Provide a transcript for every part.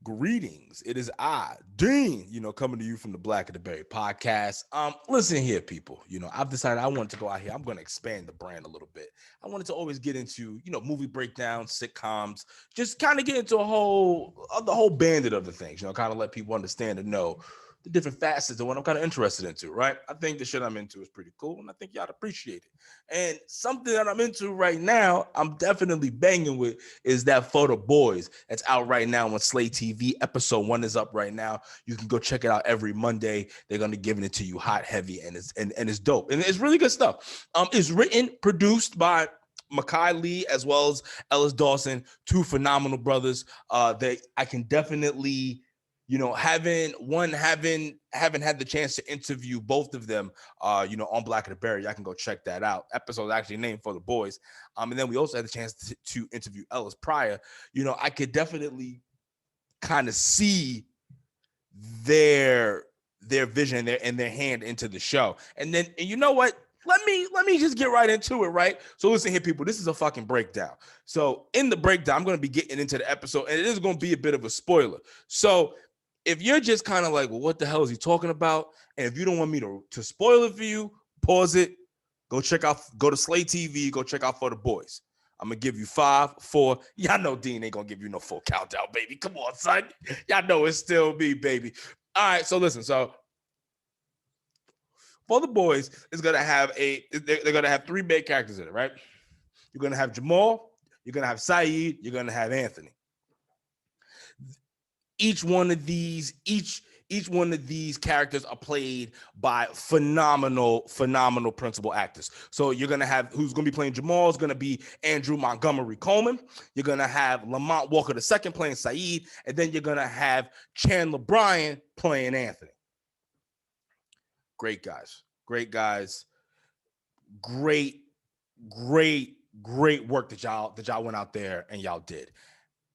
Greetings. It is I, Dean, coming to you from the Black of the Berry podcast. Listen here, people. I've decided I want to go out here. I'm going to expand the brand a little bit. I wanted to always get into, movie breakdowns, sitcoms, just kind of get into the whole bandit of the things, kind of let people understand and know the different facets of what I'm kind of interested into, right? I think the shit I'm into is pretty cool, and I think y'all appreciate it. And something that I'm into right now, I'm definitely banging with, is that For the Boys. That's out right now on SlayTV. Episode 1 is up right now. You can go check it out every Monday. They're gonna giving it to you hot, heavy, and it's dope. And it's really good stuff. It's written, produced by Makai Lee as well as Ellis Dawson, two phenomenal brothers. I can definitely, haven't had the chance to interview both of them, on Black of the Berry. I can go check that out. Episode actually named For the Boys. And then we also had the chance to interview Ellis prior. I could definitely kind of see their vision and their hand into the show. And you know what? Let me just get right into it, right? So listen here, people. This is a fucking breakdown. So in the breakdown, I'm going to be getting into the episode, and it is going to be a bit of a spoiler. So if you're just kind of like, well, what the hell is he talking about? And if you don't want me to spoil it for you, pause it. Go to SlayTV, go check out For the Boys. I'm going to give you 5, 4. Y'all know Dean ain't going to give you no full countdown, baby. Come on, son. Y'all know it's still me, baby. All right, so listen. So For the Boys is going to have they're going to have 3 main characters in it, right? You're going to have Jamal, you're going to have Saeed, you're going to have Anthony. Each one of these characters are played by phenomenal principal actors. So you're going to have, who's going to be playing Jamal is going to be Andrew Montgomery Coleman. You're going to have Lamont Walker II playing Saeed. And then you're going to have Chandler Bryan playing Anthony. Great guys. Great work that y'all went out there and y'all did.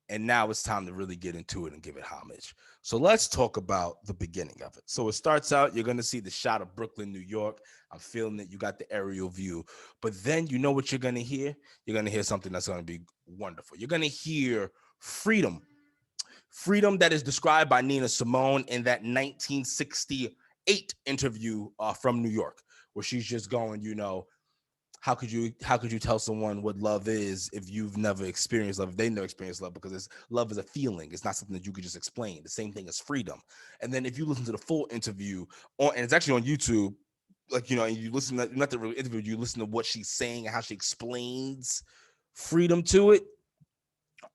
And now it's time to really get into it and give it homage. So let's talk about the beginning of it. So it starts out, you're going to see the shot of Brooklyn, New York. I'm feeling it. You got the aerial view. But then you know what you're going to hear? You're going to hear something that's going to be wonderful. You're going to hear freedom. Freedom that is described by Nina Simone in that 1968 interview from New York, where she's just going, how could you tell someone what love is if you've never experienced love, if they never experienced love? Because love is a feeling. It's not something that you could just explain. The same thing as freedom. And then if you listen to the full interview, and it's actually on YouTube, and you listen to, not the real interview, you listen to what she's saying and how she explains freedom to it.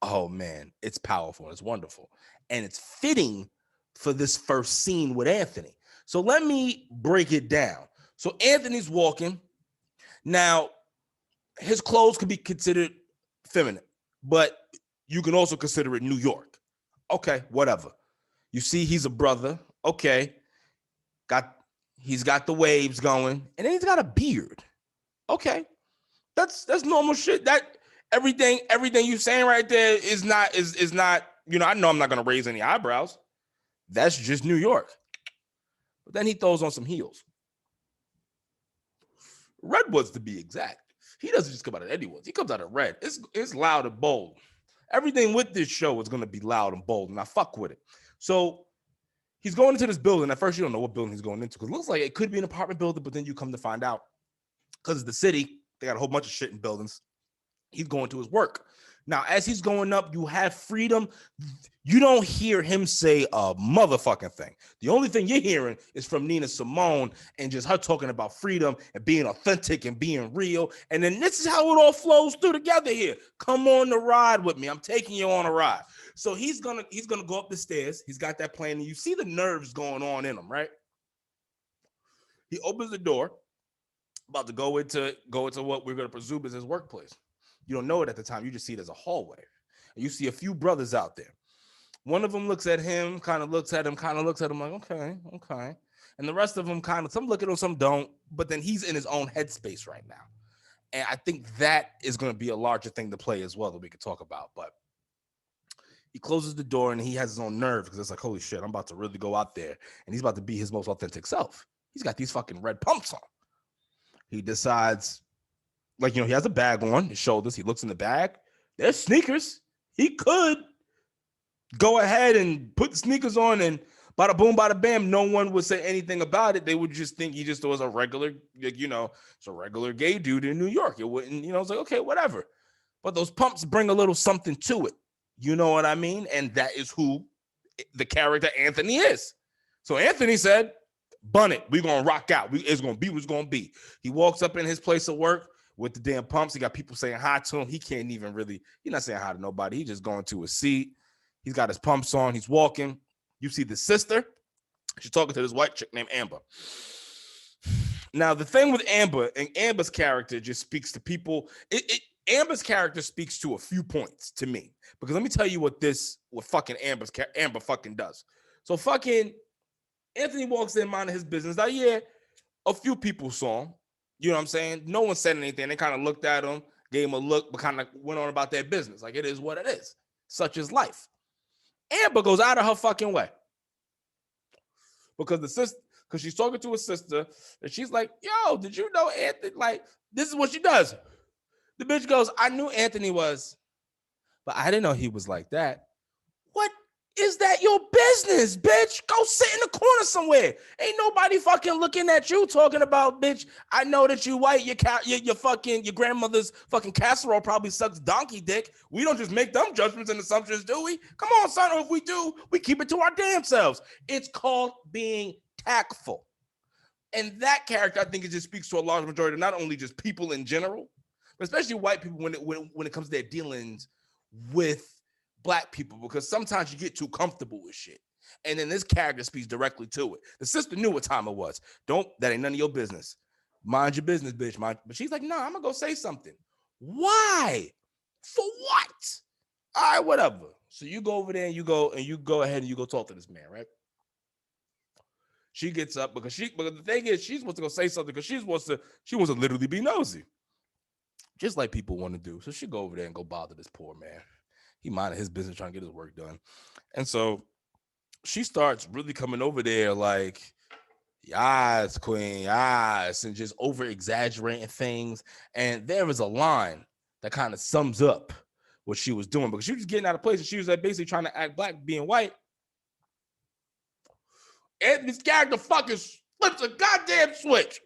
Oh man, it's powerful. It's wonderful. And it's fitting for this first scene with Anthony. So let me break it down. So Anthony's walking. Now, his clothes can be considered feminine, but you can also consider it New York. Okay, whatever. You see, he's a brother. Okay, he's got the waves going, and then he's got a beard. Okay, that's normal shit. That everything you saying right there is not. I know I'm not gonna raise any eyebrows. That's just New York. But then he throws on some heels. Redwoods, to be exact. He doesn't just come out of anyone's. He comes out of red. It's loud and bold. Everything with this show is going to be loud and bold, and I fuck with it. So he's going into this building. At first, you don't know what building he's going into, because it looks like it could be an apartment building, but then you come to find out, because it's the city, they got a whole bunch of shit in buildings. He's going to his work. Now, as he's going up, you have freedom. You don't hear him say a motherfucking thing. The only thing you're hearing is from Nina Simone and just her talking about freedom and being authentic and being real. And then this is how it all flows through together here. Come on the ride with me. I'm taking you on a ride. So he's gonna go up the stairs. He's got that plan, and you see the nerves going on in him, right? He opens the door, about to go into what we're gonna presume is his workplace. You don't know it at the time. You just see it as a hallway. And you see a few brothers out there. One of them looks at him, kind of looks at him, like, okay. And the rest of them some look at him, some don't. But then he's in his own headspace right now. And I think that is going to be a larger thing to play as well that we could talk about. But he closes the door and he has his own nerve, because it's like, holy shit, I'm about to really go out there. And he's about to be his most authentic self. He's got these fucking red pumps on. He decides, he has a bag on his shoulders. He looks in the bag. There's sneakers. He could Go ahead and put the sneakers on, and bada boom, bada bam. No one would say anything about it. They would just think he just was a regular, it's a regular gay dude in New York. It wouldn't, it's like, okay, whatever. But those pumps bring a little something to it. You know what I mean? And that is who the character Anthony is. So Anthony said, bun it. We're going to rock out. It's going to be what's going to be. He walks up in his place of work with the damn pumps. He got people saying hi to him. He can't even really, he's not saying hi to nobody. He's just going to his seat. He's got his pumps on. He's walking. You see the sister. She's talking to this white chick named Amber. Now, the thing with Amber, and Amber's character just speaks to people. Amber's character speaks to a few points to me. Because let me tell you what fucking Amber fucking does. So fucking Anthony walks in, minding his business. Now, yeah, a few people saw him. You know what I'm saying? No one said anything. They kind of looked at him, gave him a look, but kind of went on about their business. Like, it is what it is. Such is life. Amber goes out of her fucking way. Because she's talking to her sister, and she's like, yo, did you know Anthony? Like, this is what she does. The bitch goes, I knew Anthony was, but I didn't know he was like that. What is that your business, bitch? Go sit in the corner somewhere. Ain't nobody fucking looking at you talking about, bitch, I know that you white, your grandmother's fucking casserole probably sucks donkey dick. We don't just make them judgments and assumptions, do we? Come on, son, or if we do, we keep it to our damn selves. It's called being tactful. And that character, I think, it just speaks to a large majority of not only just people in general, but especially white people when it comes to their dealings with black people, because sometimes you get too comfortable with shit. And then this character speaks directly to it. The sister knew what time it was. That ain't none of your business. Mind your business, bitch. But she's like, no, I'm gonna go say something. Why? For what? All right, whatever. So you go over there and you go ahead and you go talk to this man, right? She gets up because the thing is, she's supposed to go say something because she wants to literally be nosy. Just like people want to do. So she go over there and go bother this poor man. He minded his business trying to get his work done. And so she starts really coming over there like, yes, queen, yes, and just over exaggerating things. And there is a line that kind of sums up what she was doing, because she was getting out of place and she was like basically trying to act black being white. Anthony's character fucking flips a goddamn switch.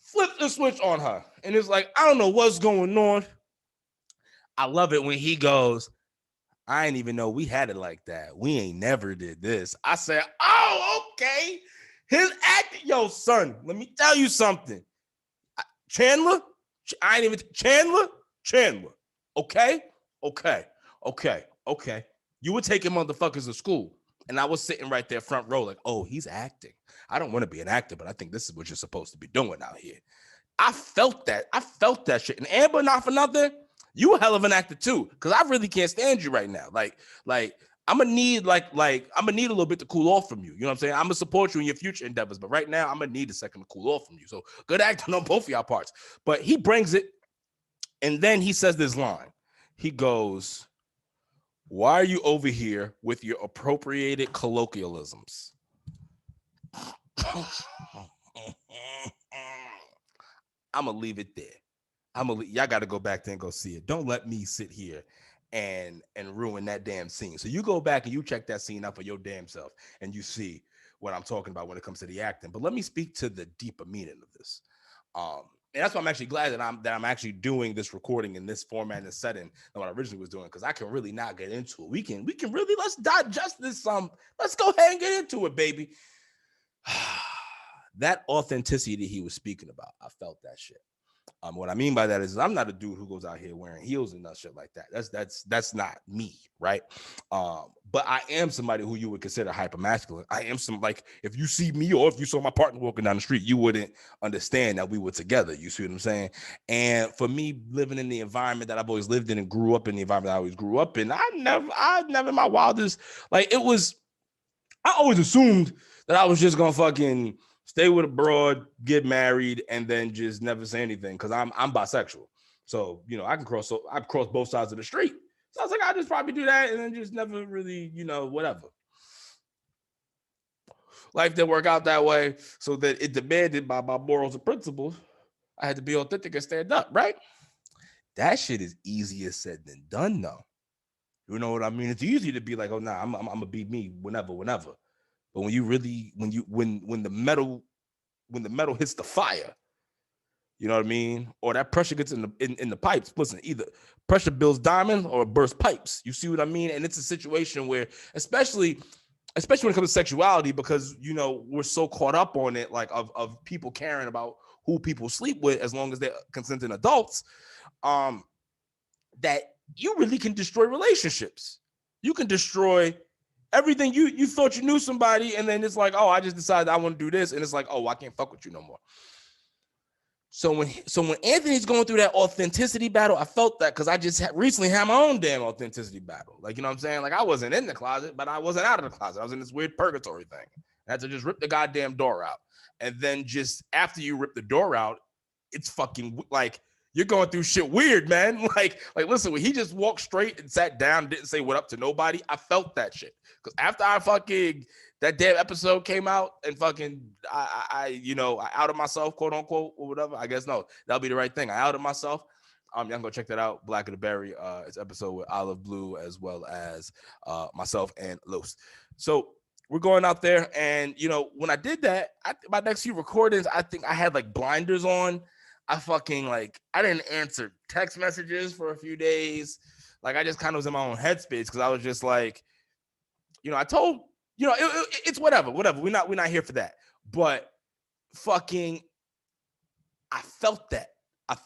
Flips the switch on her. And it's like, I don't know what's going on. I love it when he goes, I ain't even know we had it like that. We ain't never did this. I said, oh, okay. His acting, yo, son, let me tell you something. Chandler. Okay. You were taking motherfuckers to school, and I was sitting right there front row like, oh, he's acting. I don't want to be an actor, but I think this is what you're supposed to be doing out here. I felt that shit. And Amber, not for nothing, you a hell of an actor too, because I really can't stand you right now. Like I'm gonna need I'm gonna need a little bit to cool off from you. You know what I'm saying? I'm gonna support you in your future endeavors, but right now I'm gonna need a second to cool off from you. So good acting on both of y'all parts. But he brings it, and then he says this line. He goes, why are you over here with your appropriated colloquialisms? I'm gonna leave it there. Y'all got to go back there and go see it. Don't let me sit here and ruin that damn scene. So you go back and you check that scene out for your damn self, and you see what I'm talking about when it comes to the acting. But let me speak to the deeper meaning of this. And that's why I'm actually glad that I'm actually doing this recording in this format and setting than what I originally was doing, because I can really not get into it. We can really, let's digest this. Let's go ahead and get into it, baby. That authenticity that he was speaking about, I felt that shit. What I mean by that is I'm not a dude who goes out here wearing heels and shit like that. That's not me, right? But I am somebody who you would consider hyper masculine. I am if you see me or if you saw my partner walking down the street, you wouldn't understand that we were together. You see what I'm saying? And for me, living in the environment that I've always lived in and grew up in the environment I always grew up in, I never in my wildest, I always assumed that I was just gonna fucking stay with a broad, get married, and then just never say anything, because I'm bisexual. So, I've crossed both sides of the street. So I was like, I'll just probably do that and then just never really, whatever. Life didn't work out that way, so that it demanded by my morals and principles, I had to be authentic and stand up, right? That shit is easier said than done, though. You know what I mean? It's easy to be like, oh nah, I'm gonna be me whenever. But when you really when the metal hits the fire, you know what I mean? Or that pressure gets in the pipes. Listen, either pressure builds diamond or it bursts pipes. You see what I mean? And it's a situation where, especially when it comes to sexuality, because you know we're so caught up on it, like of people caring about who people sleep with as long as they're consenting adults, that you really can destroy relationships. You can destroy everything. You thought you knew somebody, and then it's like, oh, I just decided I want to do this, and it's like, oh, I can't fuck with you no more. So when Anthony's going through that authenticity battle, I felt that because I just recently had my own damn authenticity battle. Like, you know what I'm saying? Like, I wasn't in the closet, but I wasn't out of the closet. I was in this weird purgatory thing. I had to just rip the goddamn door out. And then just after you rip the door out, it's fucking like you're going through shit weird, man. Like listen, when he just walked straight and sat down, didn't say what up to nobody, I felt that shit. Because after I fucking that damn episode came out and fucking I outed myself, quote unquote, or whatever. I guess no, that'll be the right thing. I outed myself. Y'all can go check that out. Black of the Berry. It's episode with Olive Blue as well as myself and Los. So we're going out there, and you know, when I did that, my next few recordings, I think I had like blinders on. I didn't answer text messages for a few days. Like I just kind of was in my own headspace because I was just like, you know, I told, you know, it's whatever. We're not here for that. But fucking, I felt that.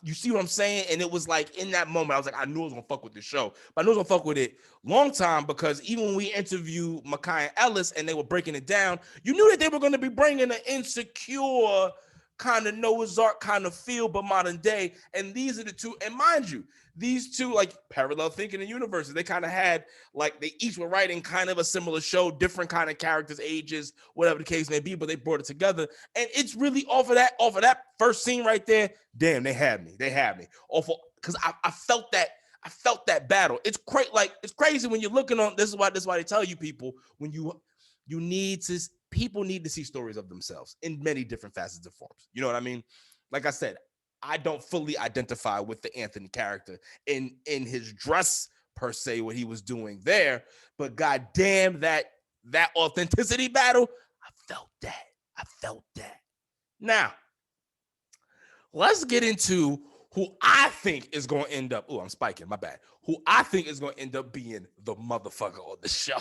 You see what I'm saying? And it was like in that moment, I was like, I knew I was gonna fuck with this show, but I knew I was gonna fuck with it long time because even when we interviewed Makai and Ellis and they were breaking it down, you knew that they were gonna be bringing an insecure kind of Noah's Ark kind of feel, but modern day. And these are the two, and mind you, these two like parallel thinking in universes. They kind of had like they each were writing kind of a similar show, different kind of characters, ages, whatever the case may be, but they brought it together. And it's really off of that first scene right there. Damn, they had me. Awful because I felt that. I felt that battle. It's crazy when you're looking on. This is why they tell you people when you need to. People need to see stories of themselves in many different facets and forms. You know what I mean? Like I said, I don't fully identify with the Anthony character in his dress per se, what he was doing there. But goddamn, that authenticity battle, I felt that. Now, let's get into who I think is going to end up. Oh, I'm spiking. My bad. Who I think is going to end up being the motherfucker on the show.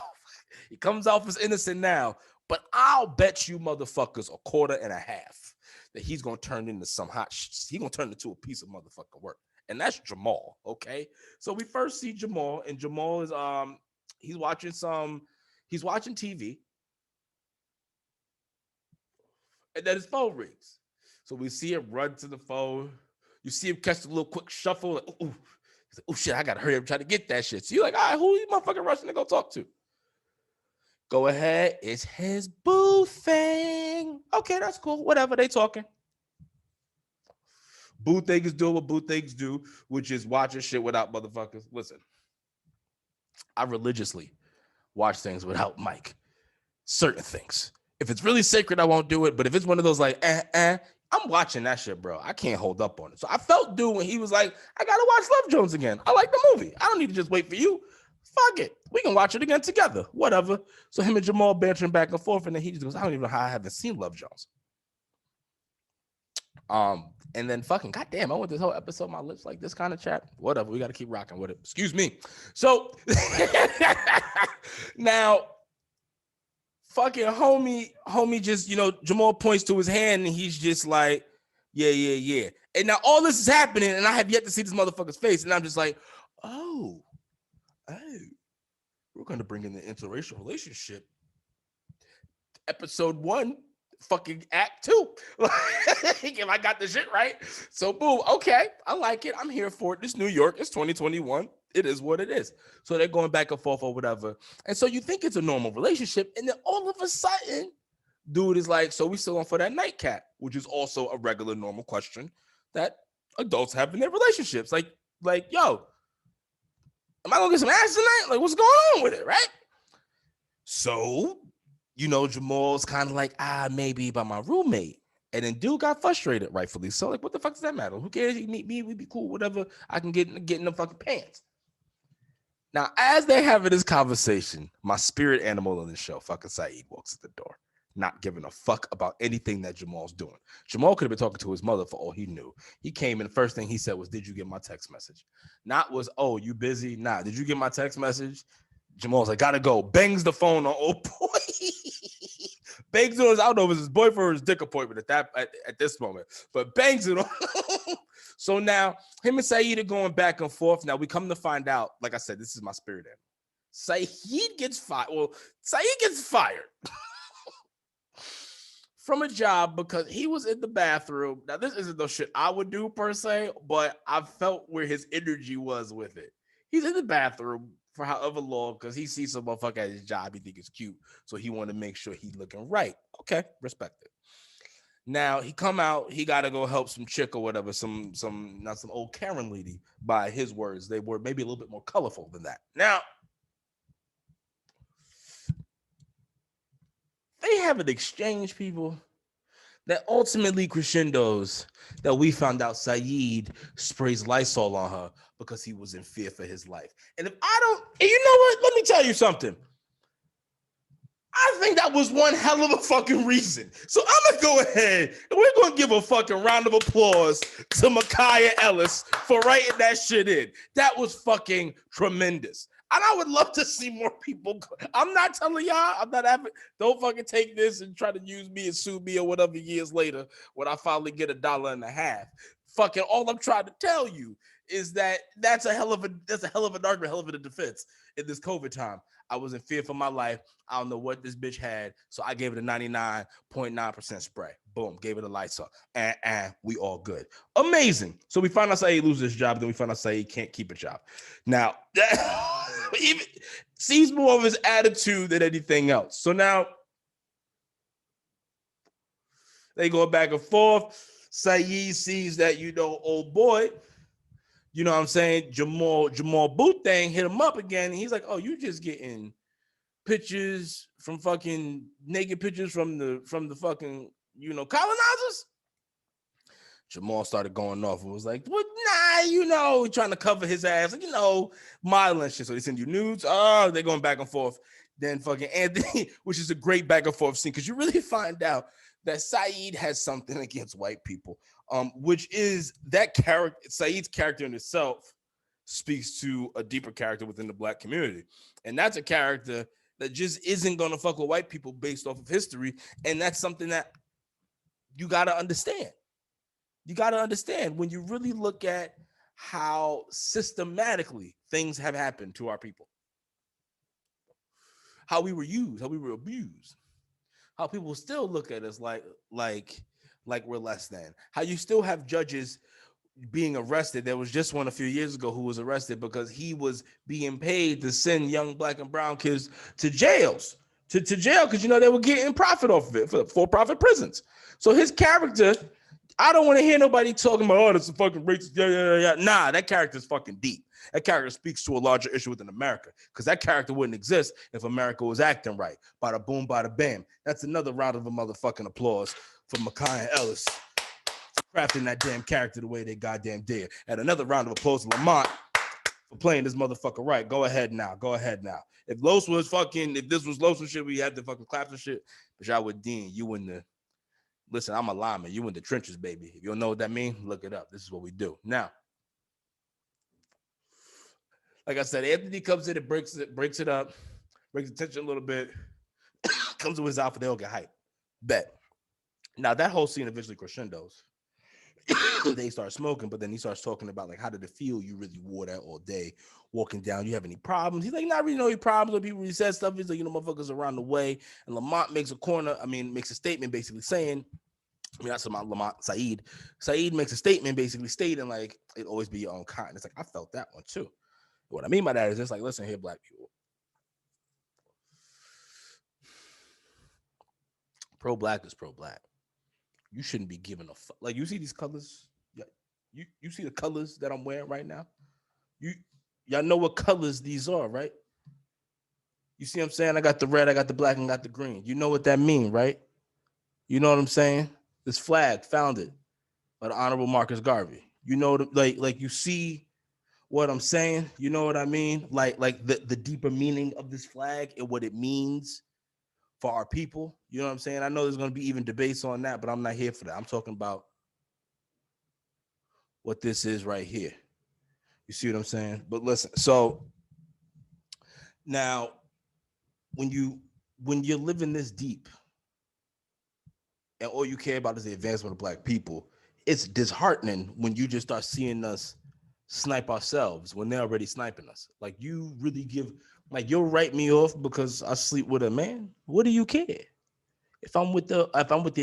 He comes off as innocent now, but I'll bet you motherfuckers $1.50 that he's going to turn into some he's going to turn into a piece of motherfucking work. And that's Jamal, okay? So we first see Jamal, and Jamal is he's watching TV. And then his phone rings. So we see him run to the phone. You see him catch a little quick shuffle. Like, ooh. He's like, oh shit, I gotta hurry up and try to get that shit. So you're like, all right, who you motherfucking rushing to go talk to? Go ahead. It's his boo thing. Okay, that's cool. Whatever, they talking. Boo thing is doing what boo things do, which is watching shit without motherfuckers. Listen, I religiously watch things without Mike. Certain things. If it's really sacred, I won't do it. But if it's one of those like, I'm watching that shit, bro. I can't hold up on it. So I felt dude when he was like, I gotta watch Love Jones again. I like the movie. I don't need to just wait for you. Fuck it. We can watch it again together. Whatever. So him and Jamal bantering back and forth, and then he just goes, I don't even know how I haven't seen Love Jones. And then fucking goddamn, I want this whole episode, my lips like this kind of chat. Whatever. We gotta keep rocking with it. Excuse me. So now fucking homie just, you know, Jamal points to his hand and he's just like, yeah. And now all this is happening and I have yet to see this motherfucker's face. And I'm just like, oh, we're going to bring in the interracial relationship. Episode 1, fucking act 2. If I got the shit right. So boom, okay, I like it. I'm here for it. This New York, it's 2021. It is what it is. So they're going back and forth or whatever. And so you think it's a normal relationship. And then all of a sudden, dude is like, so we still on for that nightcap, which is also a regular normal question that adults have in their relationships. Like, yo, am I gonna get some ass tonight? Like, what's going on with it, right? So, you know, Jamal's kind of like, maybe by my roommate. And then dude got frustrated, rightfully so. Like, what the fuck does that matter? Who cares? You meet me, we be cool, whatever. I can get in the fucking pants. Now, as they're having this conversation, my spirit animal on the show, fucking Saeed, walks at the door, not giving a fuck about anything that Jamal's doing. Jamal could have been talking to his mother for all he knew. He came in, the first thing he said was, "Did you get my text message?" Not was, "Oh, you busy?" Nah, "Did you get my text message?" Jamal's like, "Gotta go." Bangs the phone on old boy. Bangs on his, I don't know if it's his boyfriend or his dick appointment at this moment, but bangs it on. So now him and Saeed are going back and forth. Now we come to find out, like I said, this is my spirit animal. Saeed gets fired. Well, Saeed gets fired from a job because he was in the bathroom. Now, this isn't no shit I would do per se, but I felt where his energy was with it. He's in the bathroom for however long because he sees some motherfucker at his job he think is cute, so he want to make sure he's looking right. Okay, respect it. Now he come out, he got to go help some chick or whatever, some not some old Karen lady. By his words, they were maybe a little bit more colorful than that. Now they have an exchange, people, that ultimately crescendos that we found out Saeed sprays Lysol on her because he was in fear for his life. And if I don't, and you know what? Let me tell you something. I think that was one hell of a fucking reason. So I'm gonna go ahead and we're gonna give a fucking round of applause to Micaiah Ellis for writing that shit in. That was fucking tremendous. And I would love to see more people. I'm not telling y'all, I'm not having, don't fucking take this and try to use me and sue me or whatever years later when I finally get $1.50. Fucking all I'm trying to tell you is that that's a hell of an argument, hell of a defense in this COVID time. I was in fear for my life. I don't know what this bitch had, so I gave it a 99.9% spray. Boom, gave it a Lysol. And we all good. Amazing. So we find out Saeed loses his job, then we find out Saeed can't keep a job. Now, even seems more of his attitude than anything else. So now they go back and forth. Saeed sees that, old boy, you know what I'm saying, Jamal Booth thing hit him up again. And he's like, "Oh, you just getting pictures from fucking naked pictures from the fucking, colonizers?" Jamal started going off and was like, "What? Nah, trying to cover his ass, like, modeling shit. So they send you nudes. Oh, they're going back and forth. Then fucking Anthony, which is a great back and forth scene because you really find out that Saeed has something against white people, which is that character. Saeed's character in itself speaks to a deeper character within the black community, and that's a character that just isn't gonna fuck with white people based off of history, and that's something that you gotta understand. You gotta understand when you really look at how systematically things have happened to our people, how we were used, how we were abused, how people still look at us like we're less than. How you still have judges being arrested. There was just one a few years ago who was arrested because he was being paid to send young black and brown kids to jails, to jail, because they were getting profit off of it for profit prisons. So his character, I don't want to hear nobody talking about, "Oh, that's a fucking racist." Yeah. Nah, that character is fucking deep. That character speaks to a larger issue within America, because that character wouldn't exist if America was acting right. Bada boom, bada bam. That's another round of a motherfucking applause for Micaiah Ellis crafting that damn character the way they goddamn did. And another round of applause to Lamont for playing this motherfucker right. Go ahead now. If this was Los and shit, we had to fucking clap and shit. But y'all with Dean, you in the, listen, I'm a lineman. You in the trenches, baby. If you don't know what that means, look it up. This is what we do. Now, like I said, Anthony comes in and breaks it up, breaks the tension a little bit, comes with his outfit, they all get hype. Bet. Now, that whole scene eventually crescendos. They start smoking, but then he starts talking about, like, how did it feel? You really wore that all day walking down. You have any problems? He's like, not really know any problems with people. He says stuff. He's like, motherfuckers around the way. And Lamont makes a statement basically saying, that's Lamont, Saeed. Saeed makes a statement basically stating, like, it always be your own kind. It's like, I felt that one too. What I mean by that is just like, listen here, black people. Pro-black is pro-black. You shouldn't be giving a fuck. Like, you see these colors? Yeah, you see the colors that I'm wearing right now? Y'all know what colors these are, right? You see what I'm saying? I got the red, I got the black, and got the green. You know what that means, right? You know what I'm saying? This flag founded by the Honorable Marcus Garvey. You know, like you see what I'm saying? You know what I mean? Like the deeper meaning of this flag and what it means for our people. You know what I'm saying? I know there's gonna be even debates on that, but I'm not here for that. I'm talking about what this is right here. You see what I'm saying? But listen, so now when you're living this deep and all you care about is the advancement of black people, it's disheartening when you just start seeing us snipe ourselves when they're already sniping us. Like you really give like you'll write me off because I sleep with a man. What do you care? If I'm with the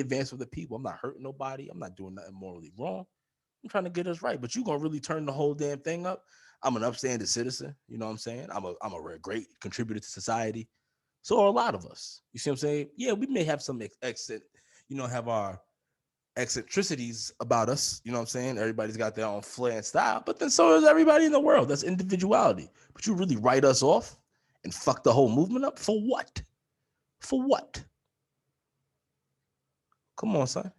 advance of the people, I'm not hurting nobody. I'm not doing nothing morally wrong. I'm trying to get us right. But you gonna really turn the whole damn thing up. I'm an upstanding citizen. You know what I'm saying? I'm a great contributor to society. So are a lot of us. You see what I'm saying? Yeah, we may have some exit, have our eccentricities about us. You know what I'm saying? Everybody's got their own flair and style, but then so is everybody in the world. That's individuality. But you really write us off and fuck the whole movement up for what? For what? Come on, son.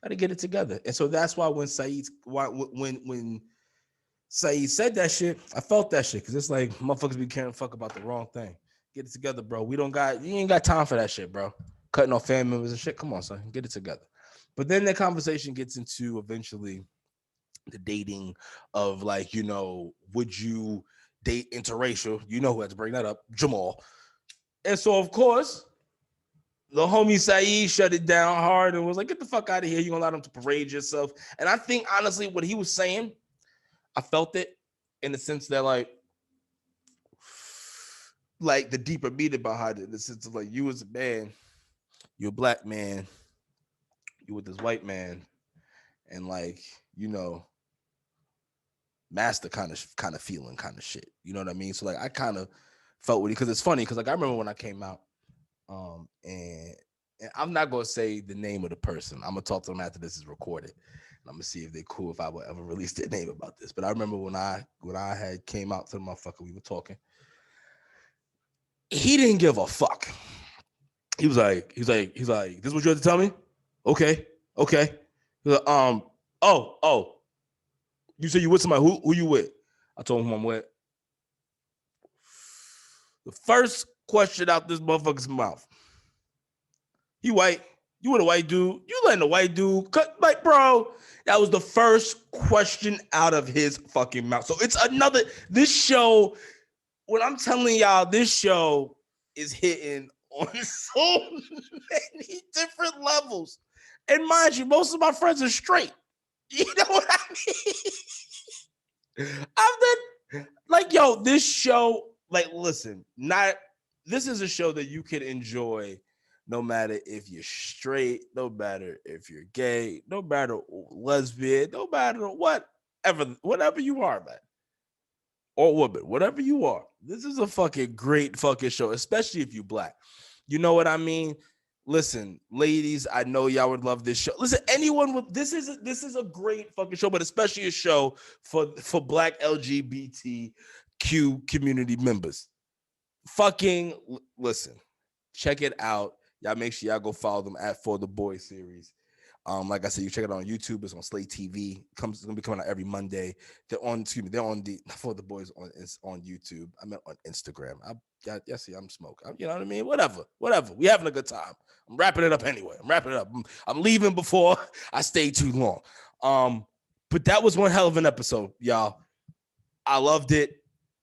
Got to get it together. And so that's why when Saeed said that shit, I felt that shit because it's like motherfuckers be caring fuck about the wrong thing. Get it together, bro. You ain't got time for that shit, bro. Cutting off family members and shit. Come on, son. Get it together. But then the conversation gets into eventually the dating of like, would you date interracial? You know who had to bring that up? Jamal. And so, of course, the homie Saeed shut it down hard and was like, get the fuck out of here. You're going to allow them to parade yourself. And I think, honestly, what he was saying, I felt it in the sense that, like the deeper meaning behind it, in the sense of like, you as a man, you're a black man, you with this white man, and like, master kind of feeling kind of shit. You know what I mean? So like I kind of felt with it because it's funny because like I remember when I came out, and I'm not gonna say the name of the person. I'm gonna talk to them after this is recorded. And I'm gonna see if they're cool if I would ever release their name about this. But I remember when I had came out to the motherfucker, we were talking. He didn't give a fuck. He's like, this is what you have to tell me? Okay, okay. Oh, you say you with somebody? Who you with? I told him I'm with. The first question out this motherfucker's mouth. You white? You with a white dude? You letting a white dude cut? Like, bro, that was the first question out of his fucking mouth. So it's another. This show, when I'm telling y'all, this show is hitting on so many different levels. And mind you, most of my friends are straight. You know what I mean? I'm like, yo, this show, like, listen, this is a show that you can enjoy no matter if you're straight, no matter if you're gay, no matter lesbian, no matter whatever you are, man, or woman, whatever you are. This is a fucking great fucking show, especially if you black. You know what I mean? Listen, ladies, I know y'all would love this show. Listen, anyone with this is a great fucking show, but especially a show for black LGBTQ community members. Fucking listen, check it out. Y'all make sure y'all go follow them at For the Boys series. Like I said, you check it out on YouTube. It's on SlayTV. It's gonna be coming out every Monday. They're on the For the Boys on YouTube. I meant on Instagram. See, I'm smoking. You know what I mean? Whatever. We having a good time. I'm wrapping it up anyway. I'm leaving before I stay too long. But that was one hell of an episode, y'all. I loved it.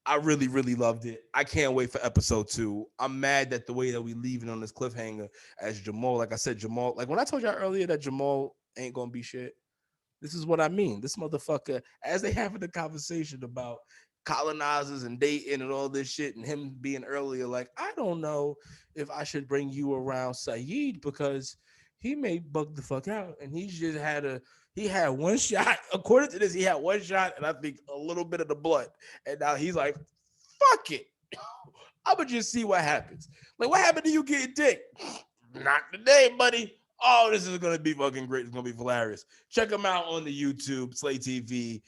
I really, really loved it. I can't wait for episode 2. I'm mad that the way that we leaving on this cliffhanger as Jamal, like I said, Jamal, like when I told y'all earlier that Jamal ain't gonna be shit, this is what I mean. This motherfucker, as they having the conversation about colonizers and dating and all this shit, and him being earlier, like, I don't know if I should bring you around Saeed because he may bug the fuck out. And he had one shot. According to this, he had one shot, and I think a little bit of the blood. And now he's like, fuck it. I'ma just see what happens. Like, what happened to you getting dick? Not today, buddy. Oh, this is gonna be fucking great. It's gonna be hilarious. Check them out on the YouTube, SlayTV,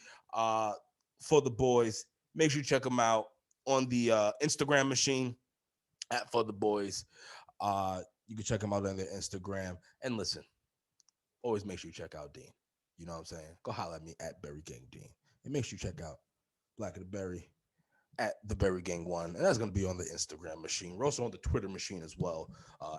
For the Boys. Make sure you check them out on the Instagram machine at For the Boys. You can check them out on their Instagram. And listen, always make sure you check out Dean. You know what I'm saying? Go holler at me at Berry Gang Dean. And make sure you check out Black of the Berry at the Berry Gang One, and that's gonna be on the Instagram machine. We're also on the Twitter machine as well,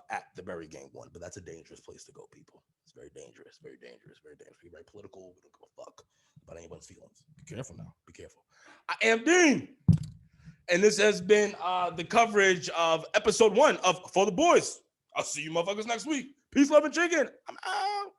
at the Berry Gang One. But that's a dangerous place to go, people. It's very dangerous, very dangerous, very dangerous. We're very political. We don't give a fuck about anyone's feelings. Be careful now. Be careful. I am Dean, and this has been the coverage of episode 1 of For the Boys. I'll see you motherfuckers next week. Peace, love, and chicken. I'm out.